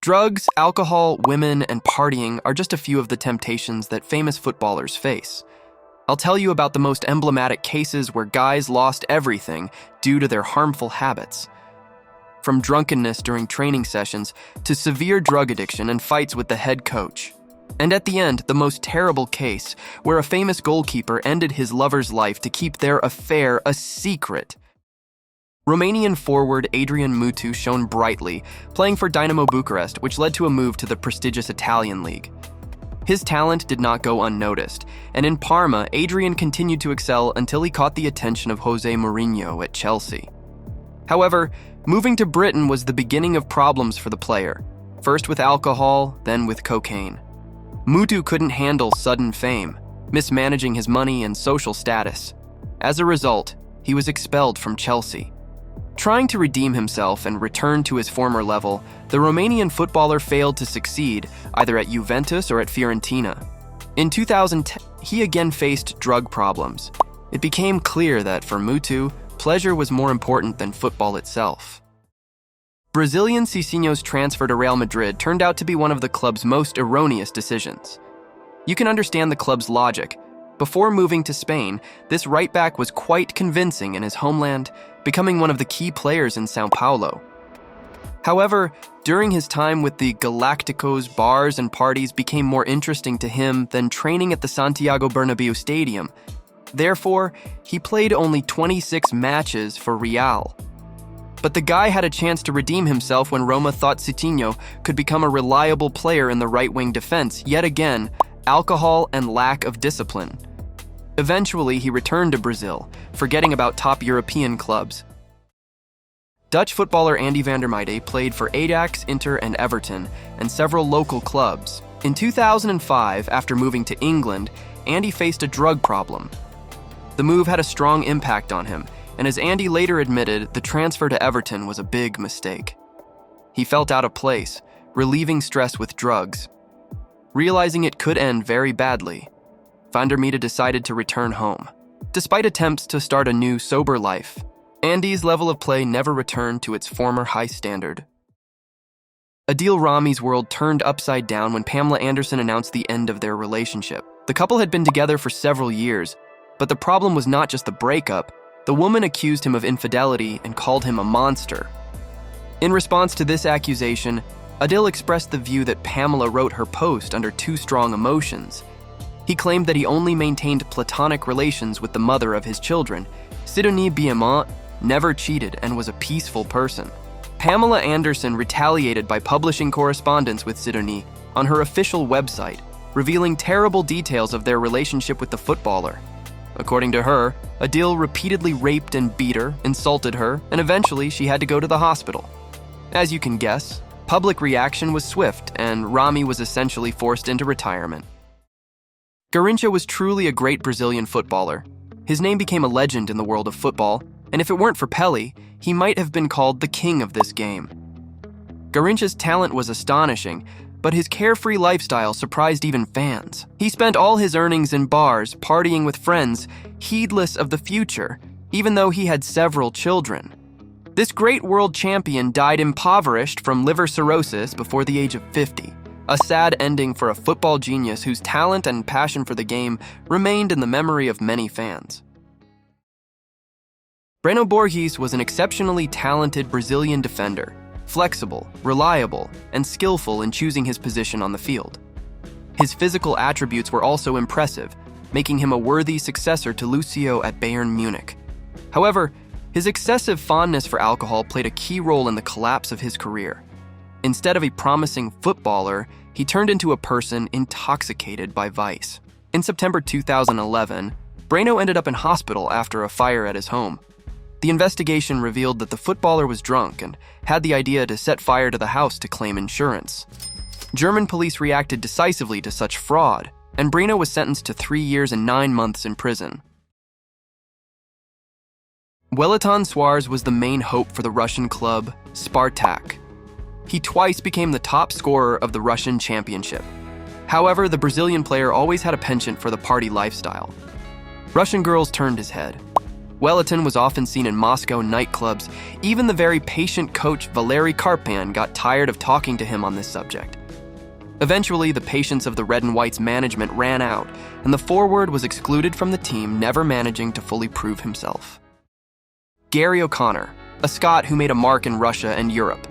Drugs, alcohol, women, and partying are just a few of the temptations that famous footballers face. I'll tell you about the most emblematic cases where guys lost everything due to their harmful habits. From drunkenness during training sessions to severe drug addiction and fights with the head coach. And at the end, the most terrible case, where a famous goalkeeper ended his lover's life to keep their affair a secret. Romanian forward Adrian Mutu shone brightly, playing for Dinamo Bucharest, which led to a move to the prestigious Italian league. His talent did not go unnoticed, and in Parma, Adrian continued to excel until he caught the attention of Jose Mourinho at Chelsea. However, moving to Britain was the beginning of problems for the player, first with alcohol, then with cocaine. Mutu couldn't handle sudden fame, mismanaging his money and social status. As a result, he was expelled from Chelsea. Trying to redeem himself and return to his former level, the Romanian footballer failed to succeed, either at Juventus or at Fiorentina. In 2010, he again faced drug problems. It became clear that for Mutu, pleasure was more important than football itself. Brazilian Cicinho's transfer to Real Madrid turned out to be one of the club's most erroneous decisions. You can understand the club's logic. Before moving to Spain, this right-back was quite convincing in his homeland, becoming one of the key players in São Paulo. However, during his time with the Galacticos, bars and parties became more interesting to him than training at the Santiago Bernabéu Stadium. Therefore, he played only 26 matches for Real. But the guy had a chance to redeem himself when Roma thought Cicinho could become a reliable player in the right-wing defense. Yet again, alcohol and lack of discipline. Eventually, he returned to Brazil, forgetting about top European clubs. Dutch footballer Andy van der Meyde played for Ajax, Inter, and Everton, and several local clubs. In 2005, after moving to England, Andy faced a drug problem. The move had a strong impact on him, and as Andy later admitted, the transfer to Everton was a big mistake. He felt out of place, relieving stress with drugs. Realizing it could end very badly, Van der Meyde decided to return home. Despite attempts to start a new, sober life, Andy's level of play never returned to its former high standard. Adil Rami's world turned upside down when Pamela Anderson announced the end of their relationship. The couple had been together for several years, but the problem was not just the breakup. The woman accused him of infidelity and called him a monster. In response to this accusation, Adil expressed the view that Pamela wrote her post under too strong emotions. He claimed that he only maintained platonic relations with the mother of his children. Sidonie Biamant never cheated and was a peaceful person. Pamela Anderson retaliated by publishing correspondence with Sidonie on her official website, revealing terrible details of their relationship with the footballer. According to her, Adil repeatedly raped and beat her, insulted her, and eventually she had to go to the hospital. As you can guess, public reaction was swift, and Rami was essentially forced into retirement. Garrincha was truly a great Brazilian footballer. His name became a legend in the world of football, and if it weren't for Pelé, he might have been called the king of this game. Garrincha's talent was astonishing, but his carefree lifestyle surprised even fans. He spent all his earnings in bars, partying with friends, heedless of the future, even though he had several children. This great world champion died impoverished from liver cirrhosis before the age of 50. A sad ending for a football genius whose talent and passion for the game remained in the memory of many fans. Breno Borges was an exceptionally talented Brazilian defender, flexible, reliable, and skillful in choosing his position on the field. His physical attributes were also impressive, making him a worthy successor to Lucio at Bayern Munich. However, his excessive fondness for alcohol played a key role in the collapse of his career. Instead of a promising footballer, he turned into a person intoxicated by vice. In September 2011, Breno ended up in hospital after a fire at his home. The investigation revealed that the footballer was drunk and had the idea to set fire to the house to claim insurance. German police reacted decisively to such fraud, and Breno was sentenced to 3 years and 9 months in prison. Welliton Soares was the main hope for the Russian club, Spartak. He twice became the top scorer of the Russian championship. However, the Brazilian player always had a penchant for the party lifestyle. Russian girls turned his head. Welliton was often seen in Moscow nightclubs. Even the very patient coach Valery Karpan got tired of talking to him on this subject. Eventually, the patience of the Red and White's management ran out, and the forward was excluded from the team, never managing to fully prove himself. Garry O'Connor, a Scot who made a mark in Russia and Europe.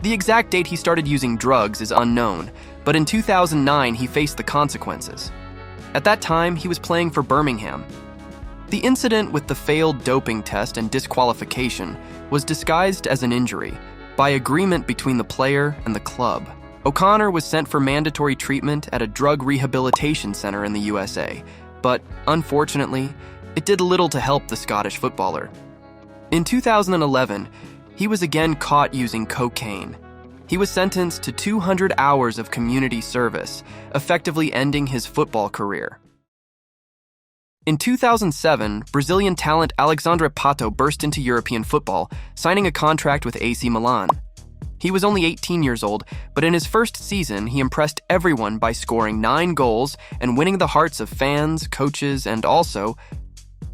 The exact date he started using drugs is unknown, but in 2009 he faced the consequences. At that time, he was playing for Birmingham. The incident with the failed doping test and disqualification was disguised as an injury by agreement between the player and the club. O'Connor was sent for mandatory treatment at a drug rehabilitation center in the USA, but unfortunately, it did little to help the Scottish footballer. In 2011, he was again caught using cocaine. He was sentenced to 200 hours of community service, effectively ending his football career. In 2007, Brazilian talent Alexandre Pato burst into European football, signing a contract with AC Milan. He was only 18 years old, but in his first season, he impressed everyone by scoring 9 goals and winning the hearts of fans, coaches, and also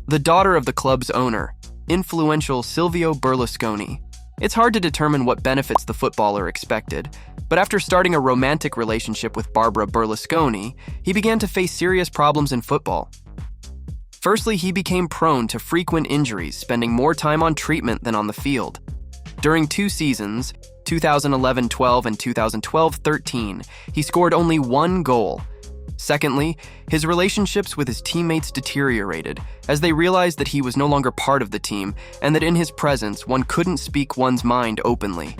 the daughter of the club's owner, influential Silvio Berlusconi. It's hard to determine what benefits the footballer expected, but after starting a romantic relationship with Barbara Berlusconi, he began to face serious problems in football. Firstly, he became prone to frequent injuries, spending more time on treatment than on the field. During 2 seasons, 2011-12 and 2012-13, he scored only 1 goal. Secondly, his relationships with his teammates deteriorated as they realized that he was no longer part of the team and that in his presence one couldn't speak one's mind openly.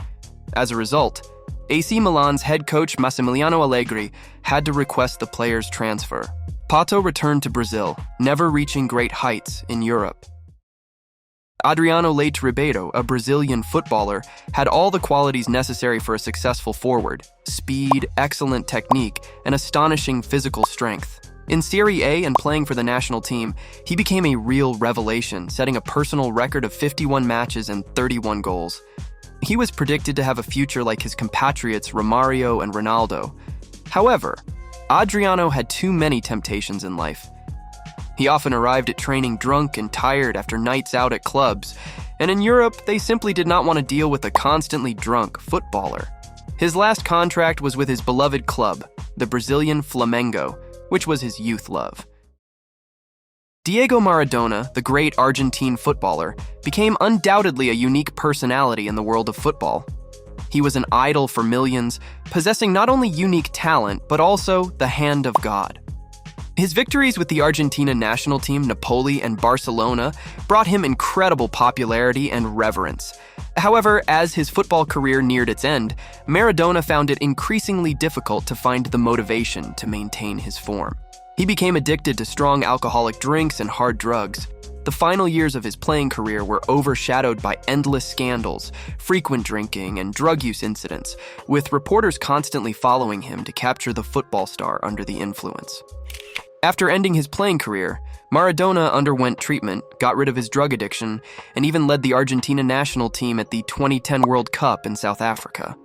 As a result, AC Milan's head coach Massimiliano Allegri had to request the player's transfer. Pato returned to Brazil, never reaching great heights in Europe. Adriano Leite Ribeiro, a Brazilian footballer, had all the qualities necessary for a successful forward: speed, excellent technique, and astonishing physical strength. In Serie A and playing for the national team, he became a real revelation, setting a personal record of 51 matches and 31 goals. He was predicted to have a future like his compatriots Romario and Ronaldo. However, Adriano had too many temptations in life. He often arrived at training drunk and tired after nights out at clubs, and in Europe, they simply did not want to deal with a constantly drunk footballer. His last contract was with his beloved club, the Brazilian Flamengo, which was his youth love. Diego Maradona, the great Argentine footballer, became undoubtedly a unique personality in the world of football. He was an idol for millions, possessing not only unique talent, but also the hand of God. His victories with the Argentina national team, Napoli, and Barcelona brought him incredible popularity and reverence. However, as his football career neared its end, Maradona found it increasingly difficult to find the motivation to maintain his form. He became addicted to strong alcoholic drinks and hard drugs. The final years of his playing career were overshadowed by endless scandals, frequent drinking, and drug use incidents, with reporters constantly following him to capture the football star under the influence. After ending his playing career, Maradona underwent treatment, got rid of his drug addiction, and even led the Argentina national team at the 2010 World Cup in South Africa.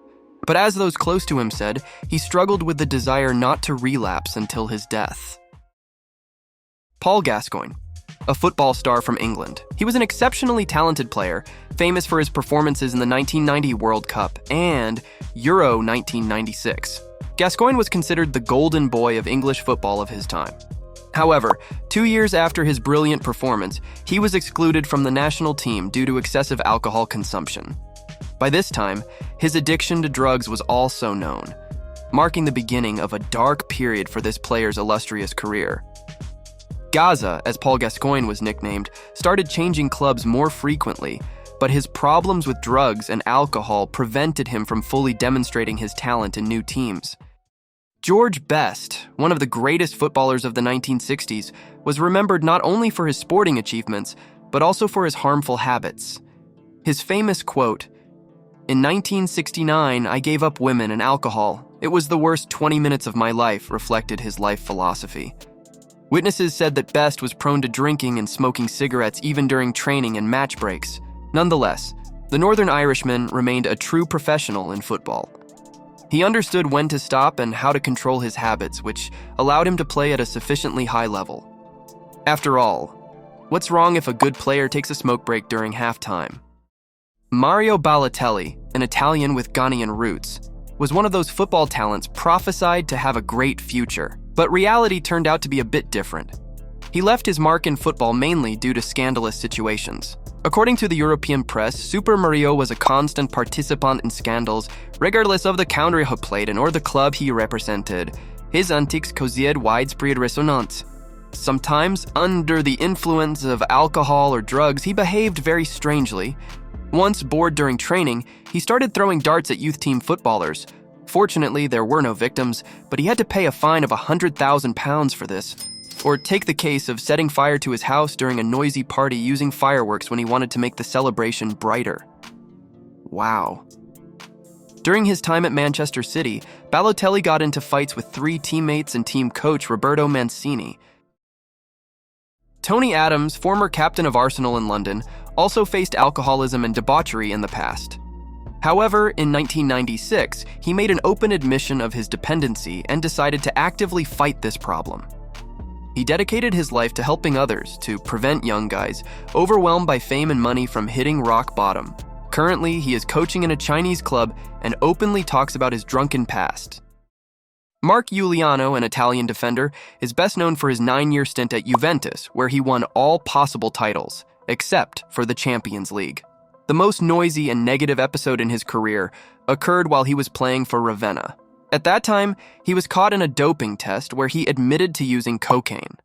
But as those close to him said, he struggled with the desire not to relapse until his death. Paul Gascoigne, a football star from England. He was an exceptionally talented player, famous for his performances in the 1990 World Cup and Euro 1996. Gascoigne was considered the golden boy of English football of his time. However, 2 years after his brilliant performance, he was excluded from the national team due to excessive alcohol consumption. By this time, his addiction to drugs was also known, marking the beginning of a dark period for this player's illustrious career. Gaza, as Paul Gascoigne was nicknamed, started changing clubs more frequently, but his problems with drugs and alcohol prevented him from fully demonstrating his talent in new teams. George Best, one of the greatest footballers of the 1960s, was remembered not only for his sporting achievements, but also for his harmful habits. His famous quote, "In 1969, I gave up women and alcohol. It was the worst 20 minutes of my life," reflected his life philosophy. Witnesses said that Best was prone to drinking and smoking cigarettes even during training and match breaks. Nonetheless, the Northern Irishman remained a true professional in football. He understood when to stop and how to control his habits, which allowed him to play at a sufficiently high level. After all, What's wrong if a good player takes a smoke break during halftime? Mario Balotelli, an Italian with Ghanaian roots, was one of those football talents prophesied to have a great future, but reality turned out to be a bit different. He left his mark in football mainly due to scandalous situations. According to the European press, Super Mario was a constant participant in scandals, regardless of the country he played in or the club he represented. His antics caused widespread resonance. Sometimes, under the influence of alcohol or drugs, he behaved very strangely. Once, bored during training, he started throwing darts at youth team footballers. Fortunately, there were no victims, but he had to pay a fine of £100,000 for this. Or take the case of setting fire to his house during a noisy party using fireworks when he wanted to make the celebration brighter. Wow. During his time at Manchester City, Balotelli got into fights with 3 teammates and team coach Roberto Mancini. Tony Adams, former captain of Arsenal in London, also faced alcoholism and debauchery in the past. However, in 1996, he made an open admission of his dependency and decided to actively fight this problem. He dedicated his life to helping others to prevent young guys overwhelmed by fame and money from hitting rock bottom. Currently, he is coaching in a Chinese club and openly talks about his drunken past. Mark Iuliano, an Italian defender, is best known for his 9-year stint at Juventus, where he won all possible titles, except for the Champions League. The most noisy and negative episode in his career occurred while he was playing for Ravenna. At that time, he was caught in a doping test where he admitted to using cocaine.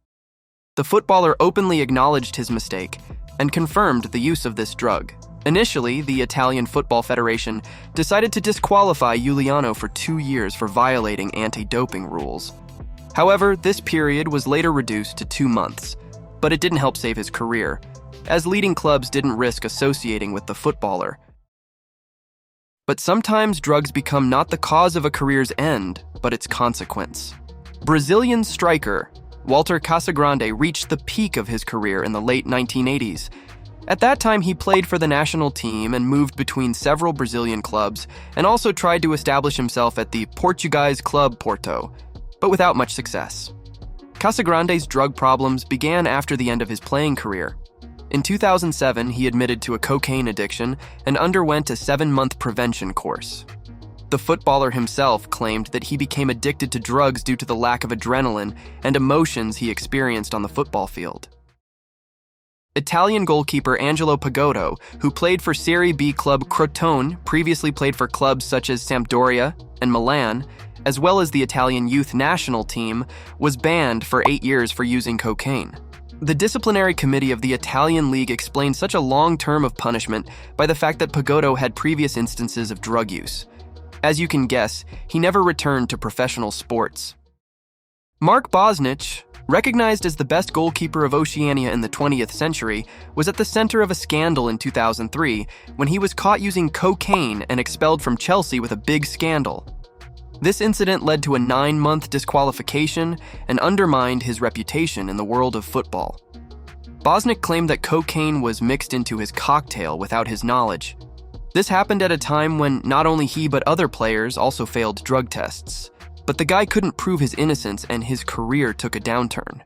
The footballer openly acknowledged his mistake and confirmed the use of this drug. Initially, the Italian Football Federation decided to disqualify Iuliano for 2 years for violating anti-doping rules. However, this period was later reduced to 2 months, but it didn't help save his career, as leading clubs didn't risk associating with the footballer. But sometimes drugs become not the cause of a career's end, but its consequence. Brazilian striker Walter Casagrande reached the peak of his career in the late 1980s. At that time, he played for the national team and moved between several Brazilian clubs, and also tried to establish himself at the Portuguese club Porto, but without much success. Casagrande's drug problems began after the end of his playing career. In 2007, he admitted to a cocaine addiction and underwent a 7-month prevention course. The footballer himself claimed that he became addicted to drugs due to the lack of adrenaline and emotions he experienced on the football field. Italian goalkeeper Angelo Pagotto, who played for Serie B club Crotone, previously played for clubs such as Sampdoria and Milan, as well as the Italian youth national team, was banned for 8 years for using cocaine. The disciplinary committee of the Italian league explained such a long term of punishment by the fact that Pagotto had previous instances of drug use. As you can guess, he never returned to professional sports. Mark Bosnich, recognized as the best goalkeeper of Oceania in the 20th century, was at the center of a scandal in 2003 when he was caught using cocaine and expelled from Chelsea with a big scandal. This incident led to a 9-month disqualification and undermined his reputation in the world of football. Bosnich claimed that cocaine was mixed into his cocktail without his knowledge. This happened at a time when not only he but other players also failed drug tests. But the guy couldn't prove his innocence and his career took a downturn.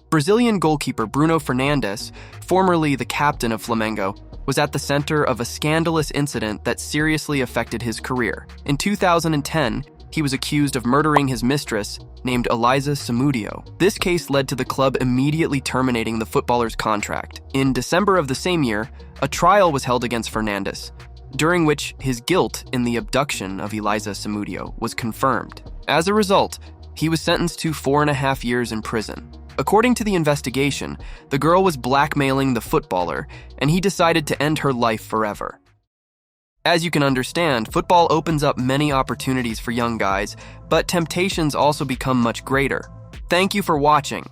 Brazilian goalkeeper Bruno Fernandes, formerly the captain of Flamengo, was at the center of a scandalous incident that seriously affected his career. In 2010, he was accused of murdering his mistress, named Elisa Samudio. This case led to the club immediately terminating the footballer's contract. In December of the same year, a trial was held against Fernandes, during which his guilt in the abduction of Elisa Samudio was confirmed. As a result, he was sentenced to 4.5 years in prison. According to the investigation, the girl was blackmailing the footballer, and he decided to end her life forever. As you can understand, football opens up many opportunities for young guys, but temptations also become much greater. Thank you for watching.